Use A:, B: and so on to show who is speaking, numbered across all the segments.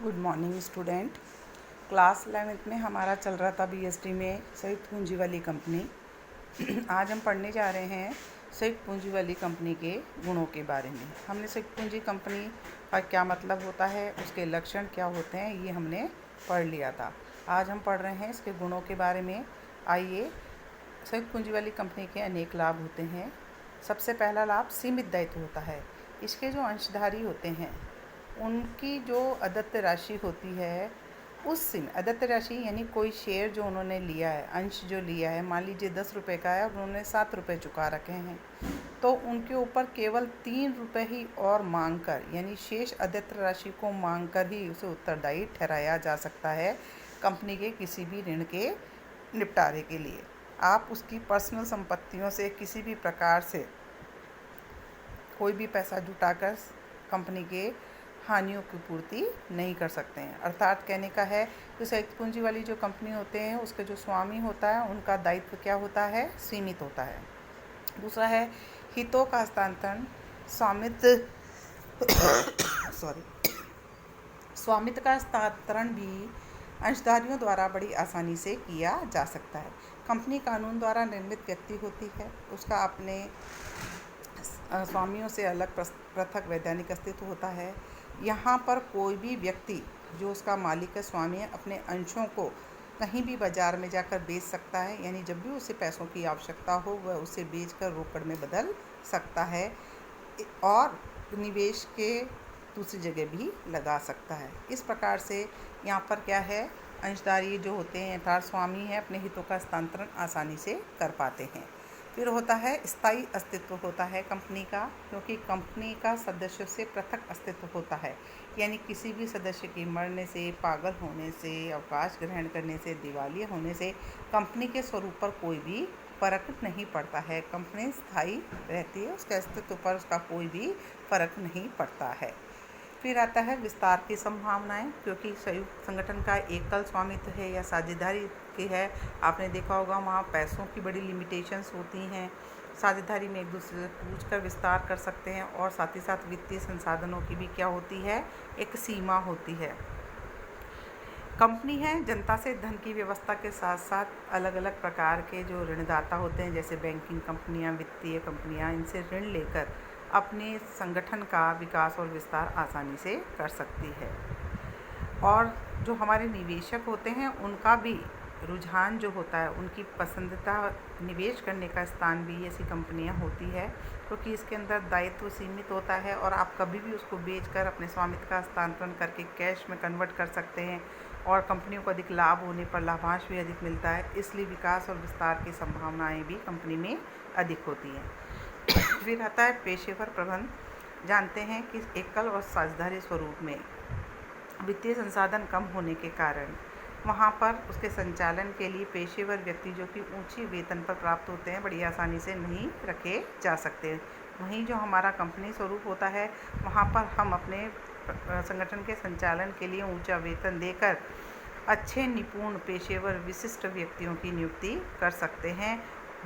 A: Good morning student. Class 11th में हमारा चल रहा था बीएसटी में संयुक्त पूंजी वाली कंपनी। आज हम पढ़ने जा रहे हैं संयुक्त पूंजी वाली कंपनी के गुणों के बारे में। हमने संयुक्त पूंजी कंपनी का क्या मतलब होता है, उसके लक्षण क्या होते हैं, ये हमने पढ़ लिया था। आज हम पढ़ रहे हैं इसके गुणों के बारे में। आइए, संयुक्त पूंजी वाली कंपनी के अनेक लाभ होते हैं। सबसे पहला लाभ सीमित दायित्व होता है। इसके जो अंशधारी होते हैं उनकी जो अदत्त राशि होती है, उस समय अदत्त राशि यानी कोई शेयर जो उन्होंने लिया है, अंश जो लिया है, मान लीजिए 10 रुपये का है और उन्होंने 7 रुपये चुका रखे हैं, तो उनके ऊपर केवल 3 रुपये ही और मांग कर, यानी शेष अदत्त राशि को मांग कर ही उसे उत्तरदायी ठहराया जा सकता है कंपनी के किसी भी ऋण के निपटारे के लिए। आप उसकी पर्सनल संपत्तियों से किसी भी प्रकार से कोई भी पैसा जुटाकर कंपनी के हानियों की पूर्ति नहीं कर सकते हैं। अर्थात कहने का है कि संयुक्त पूंजी वाली जो कंपनी होते हैं उसके जो स्वामी होता है उनका दायित्व क्या होता है, सीमित होता है। दूसरा है हितों का हस्तांतरण। स्वामित्व का हस्तांतरण भी अंशधारियों द्वारा बड़ी आसानी से किया जा सकता है। कंपनी कानून द्वारा निर्मित व्यक्ति होती है, उसका अपने स्वामियों से अलग पृथक वैधानिक अस्तित्व होता है। यहाँ पर कोई भी व्यक्ति जो उसका मालिक है, स्वामी है, अपने अंशों को कहीं भी बाज़ार में जाकर बेच सकता है, यानी जब भी उसे पैसों की आवश्यकता हो वह उसे बेचकर रोकड़ में बदल सकता है और निवेश के दूसरी जगह भी लगा सकता है। इस प्रकार से यहाँ पर क्या है, अंशधारी जो होते हैं अर्थात स्वामी है, अपने हितों का हस्तांतरण आसानी से कर पाते हैं। फिर होता है स्थायी अस्तित्व होता है कंपनी का, क्योंकि कंपनी का सदस्यों से पृथक अस्तित्व होता है, यानी किसी भी सदस्य के मरने से, पागल होने से, अवकाश ग्रहण करने से, दिवालिया होने से कंपनी के स्वरूप पर कोई भी फर्क नहीं पड़ता है। कंपनी स्थायी रहती है, उसके अस्तित्व पर उसका कोई भी फर्क नहीं पड़ता है। फिर आता है विस्तार की संभावनाएं, क्योंकि संयुक्त संगठन का एकल स्वामित्व है या साझेदारी की है। आपने देखा होगा वहाँ पैसों की बड़ी लिमिटेशंस होती हैं। साझेदारी में एक दूसरे से पूछकर विस्तार कर सकते हैं और साथ ही साथ वित्तीय संसाधनों की भी क्या होती है, एक सीमा होती है। कंपनी है जनता से धन की व्यवस्था के साथ साथ अलग अलग प्रकार के जो ऋणदाता होते हैं, जैसे बैंकिंग कंपनियां, वित्तीय कंपनियां, इनसे ऋण लेकर अपने संगठन का विकास और विस्तार आसानी से कर सकती है। और जो हमारे निवेशक होते हैं उनका भी रुझान जो होता है, उनकी पसंदीदा निवेश करने का स्थान भी ऐसी कंपनियां होती है, क्योंकि इसके अंदर दायित्व सीमित होता है और आप कभी भी उसको बेचकर अपने स्वामित्व का हस्तांतरण करके कैश में कन्वर्ट कर सकते हैं और कंपनियों को अधिक लाभ होने पर लाभांश भी अधिक मिलता है। इसलिए विकास और विस्तार की संभावनाएं भी कंपनी में अधिक होती हैं। फिर आता है पेशेवर प्रबंध। जानते हैं कि एकल और साझेदारी स्वरूप में वित्तीय संसाधन कम होने के कारण वहाँ पर उसके संचालन के लिए पेशेवर व्यक्ति जो कि ऊंची वेतन पर प्राप्त होते हैं, बड़ी आसानी से नहीं रखे जा सकते। वहीं जो हमारा कंपनी स्वरूप होता है वहाँ पर हम अपने संगठन के संचालन के लिए ऊंचा वेतन देकर अच्छे निपुण पेशेवर विशिष्ट व्यक्तियों की नियुक्ति कर सकते हैं,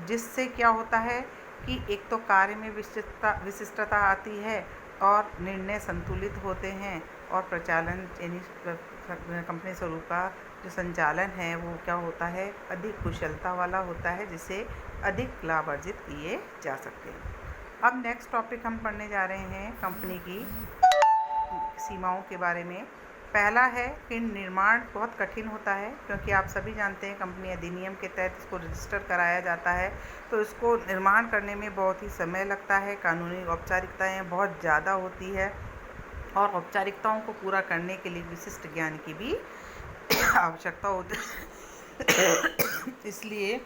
A: जिससे क्या होता है कि एक तो कार्य में विशिष्टता आती है और निर्णय संतुलित होते हैं और प्रचालन यानी कंपनी स्वरूप का जो संचालन है वो क्या होता है, अधिक कुशलता वाला होता है, जिससे अधिक लाभ अर्जित किए जा सकते हैं। अब नेक्स्ट टॉपिक हम पढ़ने जा रहे हैं कंपनी की सीमाओं के बारे में। पहला है कि निर्माण बहुत कठिन होता है, क्योंकि आप सभी जानते हैं कंपनी अधिनियम के तहत इसको रजिस्टर कराया जाता है, तो इसको निर्माण करने में बहुत ही समय लगता है। कानूनी औपचारिकताएं बहुत ज़्यादा होती है और औपचारिकताओं को पूरा करने के लिए विशिष्ट ज्ञान की भी आवश्यकता होती है। इसलिए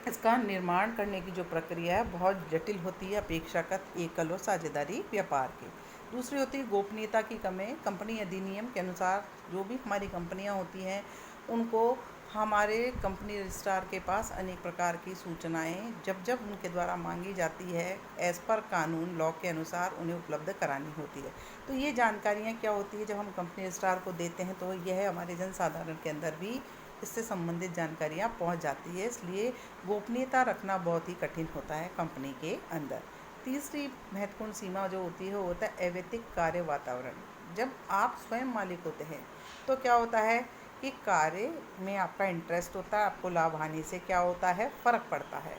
A: इसका निर्माण करने की जो प्रक्रिया है बहुत जटिल होती है अपेक्षाकृत एकल और साझेदारी व्यापार की। दूसरी होती है गोपनीयता की कमी। कंपनी अधिनियम के अनुसार जो भी हमारी कंपनियां होती हैं उनको हमारे कंपनी रजिस्ट्रार के पास अनेक प्रकार की सूचनाएं जब उनके द्वारा मांगी जाती है, एज़ पर कानून लॉ के अनुसार उन्हें उपलब्ध करानी होती है। तो ये जानकारियाँ क्या होती है, जब हम कंपनी रजिस्ट्रार को देते हैं तो यह हमारे जनसाधारण के अंदर भी इससे संबंधित जानकारियाँ पहुँच जाती है। इसलिए गोपनीयता रखना बहुत ही कठिन होता है कंपनी के अंदर। तीसरी महत्वपूर्ण सीमा जो होती है वो होता है अवैतनिक कार्य वातावरण। जब आप स्वयं मालिक होते हैं तो क्या होता है कि कार्य में आपका इंटरेस्ट होता है, आपको लाभ हानि से क्या होता है, फ़र्क पड़ता है।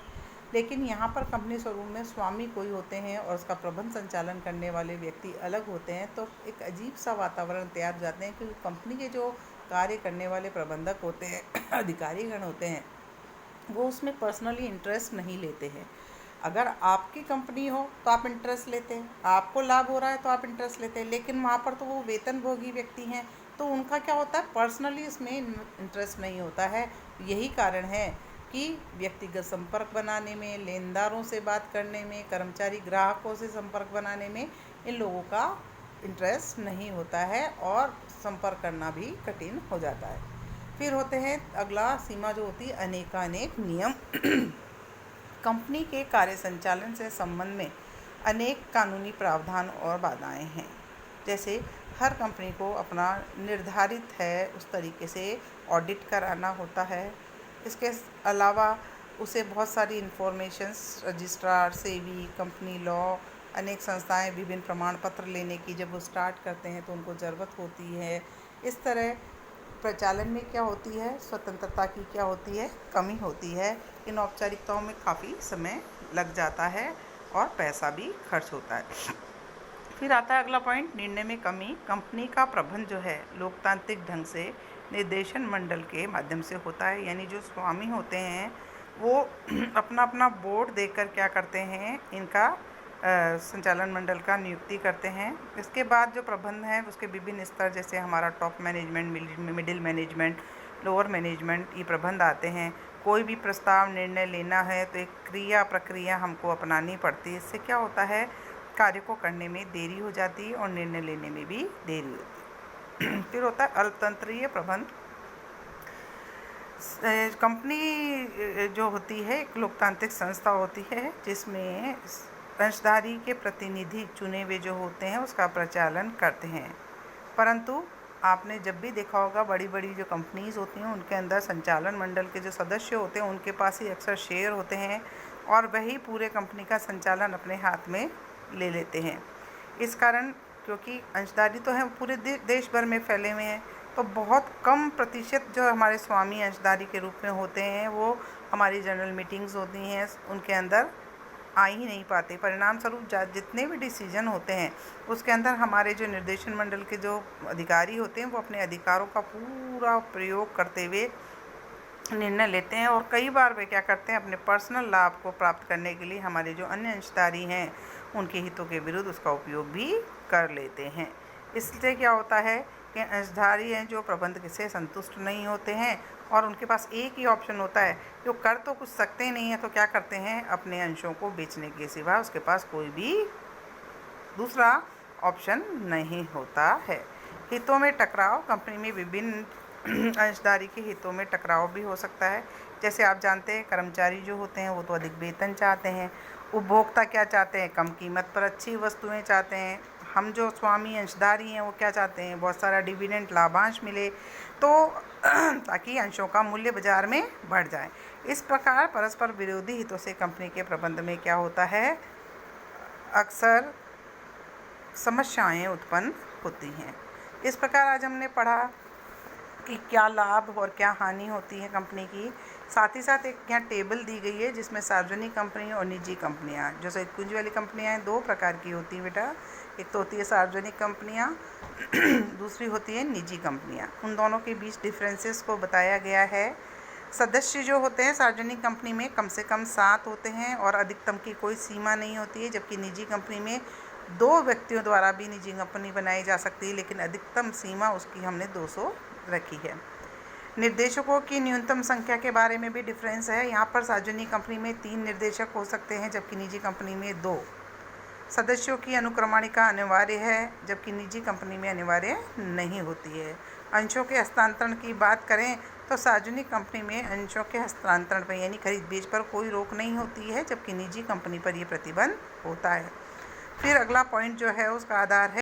A: लेकिन यहाँ पर कंपनी स्वरूप में स्वामी कोई होते हैं और उसका प्रबंध संचालन करने वाले व्यक्ति अलग होते हैं, तो एक अजीब सा वातावरण तैयार हो जाते हैं, क्योंकि कंपनी के जो कार्य करने वाले प्रबंधक होते हैं अधिकारीगण होते हैं, वो उसमें पर्सनली इंटरेस्ट नहीं लेते हैं। अगर आपकी कंपनी हो तो आप इंटरेस्ट लेते हैं, आपको लाभ हो रहा है तो आप इंटरेस्ट लेते हैं, लेकिन वहाँ पर तो वो वेतनभोगी व्यक्ति हैं, तो उनका क्या होता है, पर्सनली इसमें इंटरेस्ट नहीं होता है। यही कारण है कि व्यक्तिगत संपर्क बनाने में, लेनदारों से बात करने में, कर्मचारी ग्राहकों से संपर्क बनाने में इन लोगों का इंटरेस्ट नहीं होता है और संपर्क करना भी कठिन हो जाता है। फिर होते हैं अगला सीमा जो होती है अनेकानेक नियम। कंपनी के कार्य संचालन से संबंध में अनेक कानूनी प्रावधान और बाधाएं हैं। जैसे हर कंपनी को अपना निर्धारित है उस तरीके से ऑडिट कराना होता है। इसके अलावा उसे बहुत सारी informations, registrar, SEBI, company law, अनेक संस्थाएं विभिन्न प्रमाण पत्र लेने की जब वो स्टार्ट करते हैं तो उनको ज़रूरत होती है। इस तरह प्रचालन में क्या होती है, स्वतंत्रता की क्या होती है, कमी होती है। इन औपचारिकताओं में काफ़ी समय लग जाता है और पैसा भी खर्च होता है। फिर आता है अगला पॉइंट, निर्णय में कमी। कंपनी का प्रबंध जो है लोकतांत्रिक ढंग से निर्देशन मंडल के माध्यम से होता है, यानी जो स्वामी होते हैं वो अपना अपना बोर्ड देकर क्या करते हैं, इनका संचालन मंडल का नियुक्ति करते हैं। इसके बाद जो प्रबंध है उसके विभिन्न स्तर, जैसे हमारा top management, middle management, lower management, ये प्रबंध आते हैं। कोई भी प्रस्ताव, निर्णय लेना है तो एक प्रक्रिया हमको अपनानी पड़ती है। इससे क्या होता है, कार्य को करने में देरी हो जाती है और निर्णय लेने में भी देरी होती है। फिर होता है अल्पतंत्रीय प्रबंध। कंपनी जो होती है एक लोकतांत्रिक संस्था होती है जिसमें अंशधारी के प्रतिनिधि चुने हुए जो होते हैं उसका प्रचालन करते हैं। परंतु आपने जब भी देखा होगा बड़ी बड़ी जो कंपनीज़ होती हैं उनके अंदर संचालन मंडल के जो सदस्य होते हैं उनके पास ही अक्सर शेयर होते हैं और वही पूरे कंपनी का संचालन अपने हाथ में ले लेते हैं। इस कारण क्योंकि अंशधारी तो हैं पूरे देश भर में फैले हुए हैं, तो बहुत कम प्रतिशत जो हमारे स्वामी अंशधारी के रूप में होते हैं वो हमारी जनरल मीटिंग्स होती हैं उनके अंदर आ ही नहीं पाते। परिणाम स्वरूप जितने भी डिसीजन होते हैं उसके अंदर हमारे जो निर्देशन मंडल के जो अधिकारी होते हैं वो अपने अधिकारों का पूरा प्रयोग करते हुए निर्णय लेते हैं और कई बार वे क्या करते हैं, अपने पर्सनल लाभ को प्राप्त करने के लिए हमारे जो अन्य अंशधारी हैं उनके हितों के विरुद्ध उसका उपयोग भी कर लेते हैं। इससे क्या होता है कि अंशधारी हैं जो प्रबंध से संतुष्ट नहीं होते हैं और उनके पास एक ही ऑप्शन होता है, जो कर तो कुछ सकते नहीं हैं तो क्या करते हैं, अपने अंशों को बेचने के सिवा उसके पास कोई भी दूसरा ऑप्शन नहीं होता है। हितों में टकराव। कंपनी में विभिन्न अंशधारी के हितों में टकराव भी हो सकता है। जैसे आप जानते हैं कर्मचारी जो होते हैं वो तो अधिक वेतन चाहते हैं, उपभोक्ता क्या चाहते हैं, कम कीमत पर अच्छी वस्तुएं चाहते हैं। हम जो स्वामी अंशधारी हैं वो क्या चाहते हैं, बहुत सारा डिविडेंड लाभांश मिले तो ताकि अंशों का मूल्य बाजार में बढ़ जाए। इस प्रकार परस्पर विरोधी हितों से कंपनी के प्रबंध में क्या होता है, अक्सर समस्याएं उत्पन्न होती हैं। इस प्रकार आज हमने पढ़ा कि क्या लाभ और क्या हानि होती है कंपनी की। साथ ही साथ एक यहाँ टेबल दी गई है जिसमें सार्वजनिक कंपनियाँ और निजी कंपनियाँ, जो सहित पूंजी वाली कंपनियाँ हैं, दो प्रकार की होती हैं बेटा। एक तो होती है सार्वजनिक कंपनियाँ दूसरी होती है निजी कंपनियाँ। उन दोनों के बीच डिफरेंसेस को बताया गया है। सदस्य जो होते हैं सार्वजनिक कंपनी में कम से कम 7 होते हैं और अधिकतम की कोई सीमा नहीं होती है, जबकि निजी कंपनी में 2 व्यक्तियों द्वारा भी निजी कंपनी बनाई जा सकती है, लेकिन अधिकतम सीमा उसकी हमने 200 रखी है। निर्देशकों की न्यूनतम संख्या के बारे में भी डिफरेंस है। यहाँ पर सार्वजनिक कंपनी में 3 निर्देशक हो सकते हैं जबकि निजी कंपनी में 2। सदस्यों की अनुक्रमणिका अनिवार्य है जबकि निजी कंपनी में अनिवार्य नहीं होती है। अंशों के हस्तांतरण की बात करें तो सार्वजनिक कंपनी में अंशों के हस्तांतरण पर यानी खरीद बेच पर कोई रोक नहीं होती है, जबकि निजी कंपनी पर यह प्रतिबंध होता है। फिर अगला पॉइंट जो है उसका आधार है